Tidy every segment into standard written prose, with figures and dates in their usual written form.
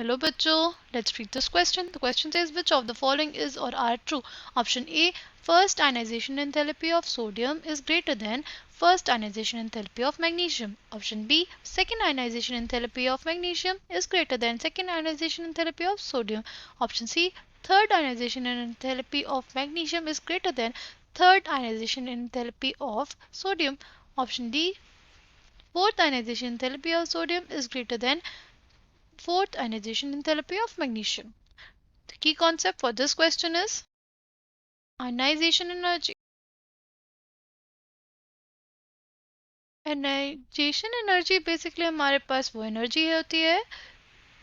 Hello bachcho, let's read this question. The question says which of the following is or are true? Option A, first ionization enthalpy of sodium is greater than first ionization enthalpy of magnesium. Option B, second ionization enthalpy of magnesium is greater than second ionization enthalpy of sodium. Option C, third ionization enthalpy of magnesium is greater than third ionization enthalpy of sodium. Option D, fourth ionization enthalpy of sodium is greater than fourth ionization enthalpy of magnesium. The key concept for this question is ionization energy. Ionization energy basically हमारे पास वो energy होती है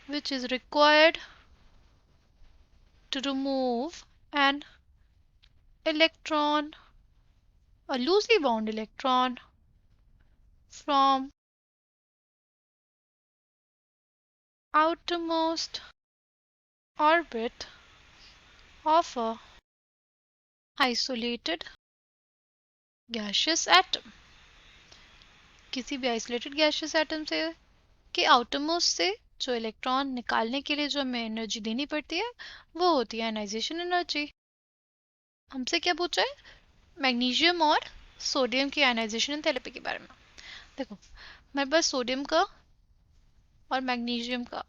which is required to remove an electron, a loosely bound electron from outermost orbit of a isolated gaseous atom. किसी भी isolated gaseous atom से के outermost से जो इलेक्ट्रॉन निकालने के लिए जो हमें एनर्जी देनी पड़ती है वो होती है आयनाइजेशन एनर्जी। हमसे क्या पूछा है? मैग्नीशियम और सोडियम की आयनाइजेशन एंथैल्पी के बारे में। देखो हमारे पास सोडियम का और मैग्नीशियम का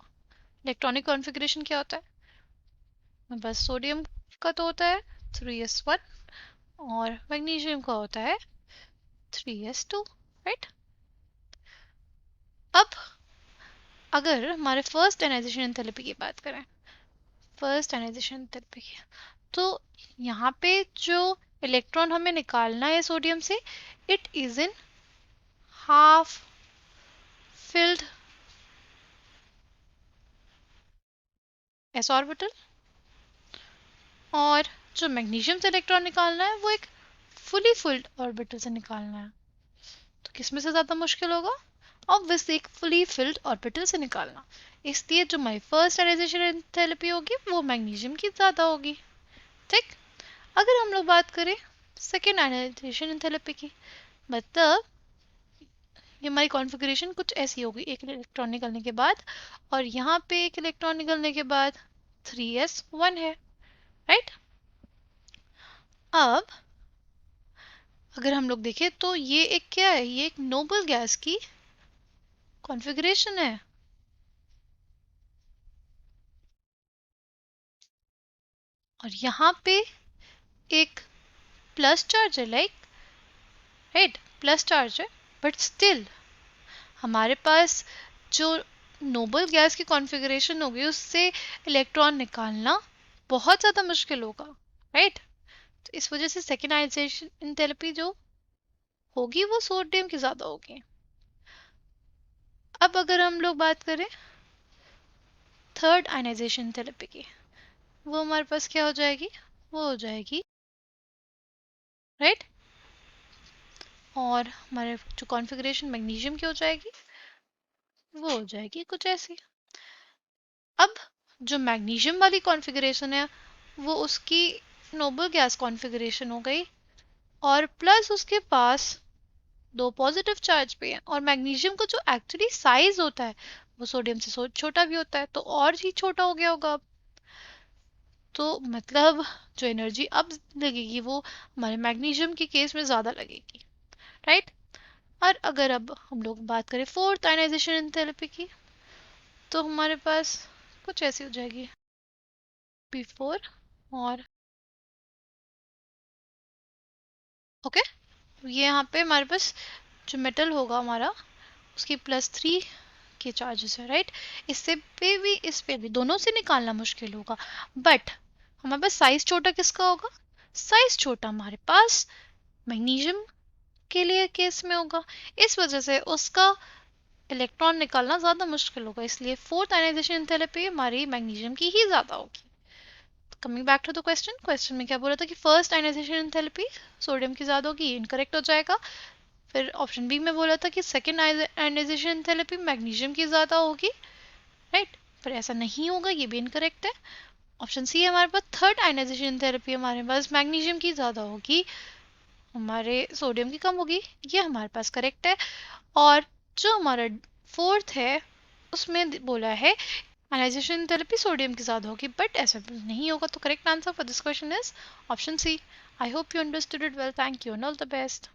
इलेक्ट्रॉनिक कॉन्फ़िगरेशन क्या होता है? हमारे पास सोडियम का तो होता है 3s1 और मैग्नीशियम का होता है 3s2, राइट? अब अगर हमारे फर्स्ट आयनाइजेशन एंथैल्पी की बात करें, फर्स्ट आयनाइजेशन एंथैल्पी की, तो यहाँ पे जो इलेक्ट्रॉन हमें निकालना है सोडियम से, it is in half filled S orbital, और जो मैग्नीशियम से इलेक्ट्रॉन निकालना है वो एक फुली फिल्ड ऑर्बिटल से निकालना है। तो किसमें से ज़्यादा मुश्किल होगा? ऑब्वियसली एक फुली फिल्ड ऑर्बिटल से निकालना। इसलिए जो हमारी फर्स्ट आयनाइजेशन एंथैल्पी होगी वो मैग्नीशियम की ज़्यादा होगी। ठीक, अगर हम लोग बात करें सेकेंड आयनाइजेशन एंथैल्पी की, मतलब ये हमारी कॉन्फ़िगरेशन कुछ ऐसी होगी, एक इलेक्ट्रॉन निकलने के बाद और यहाँ पे एक इलेक्ट्रॉन निकलने के बाद 3s1 है, राइट? अब अगर हम लोग देखें तो ये एक क्या है? ये एक नोबल गैस की कॉन्फ़िगरेशन है। और यहाँ पे एक प्लस चार्ज है, लाइक, राइट, प्लस चार्ज है, बट स्टिल हमारे पास जो नोबल गैस की कॉन्फ़िगरेशन होगी उससे इलेक्ट्रॉन निकालना बहुत ज़्यादा मुश्किल होगा, राइट? तो इस वजह से सेकेंड आयनाइजेशन एंथैल्पी जो होगी वो सोडियम की ज़्यादा होगी। अब अगर हम लोग बात करें थर्ड आयनाइजेशन एंथैल्पी की, वो हमारे पास क्या हो जाएगी? वो हो जाएगी, राइट, और हमारे जो कॉन्फ़िगरेशन मैग्नीशियम की हो जाएगी वो हो जाएगी कुछ ऐसी। अब जो मैग्नीशियम वाली कॉन्फ़िगरेशन है वो उसकी नोबल गैस कॉन्फ़िगरेशन हो गई, और प्लस उसके पास दो पॉजिटिव चार्ज भी है, और मैग्नीशियम का जो एक्चुअली साइज होता है वो सोडियम से छोटा भी होता है, तो और ही छोटा हो गया होगा अब। तो मतलब जो एनर्जी अब लगेगी वो हमारे मैग्नीशियम के केस में ज़्यादा लगेगी, राइट? और अगर अब हम लोग बात करें फोर्थ आयनाइजेशन एंथैल्पी की, तो हमारे पास कुछ ऐसी हो जाएगी P4 और ओके, ये यहाँ पे हमारे पास जो मेटल होगा हमारा उसकी +3 के चार्जेस है, राइट? इससे पे भी इस पे भी दोनों से निकालना मुश्किल होगा, बट हमारे पास साइज छोटा किसका होगा? साइज छोटा हमारे पास मैग्नीशियम के लिए केस में होगा, इस वजह से उसका इलेक्ट्रॉन निकालना ज़्यादा मुश्किल होगा, इसलिए फोर्थ आयनाइजेशन एंथैल्पी हमारी मैग्नीशियम की ही ज़्यादा होगी। Coming back to the question में क्या बोला था कि फर्स्ट आयनाइजेशन एंथैल्पी सोडियम की ज़्यादा होगी, इनकरेक्ट हो जाएगा। फिर ऑप्शन बी में बोला था कि सेकेंड आयनाइजेशन एंथैल्पी मैग्नीशियम की ज़्यादा होगी, राइट? पर ऐसा नहीं होगा, ये भी इनकरेक्ट है। ऑप्शन सी है हमारे पास थर्ड आयनाइजेशन एंथैल्पी हमारे पास मैग्नीशियम की ज़्यादा होगी, हमारे सोडियम की कम होगी, ये हमारे पास करेक्ट है। और जो हमारा फोर्थ है उसमें बोला है आयनाइजेशन थेरेपी सोडियम के साथ होगी, बट ऐसा नहीं होगा। तो correct answer for this question is option C. I hope you understood it well. Thank you and all the best.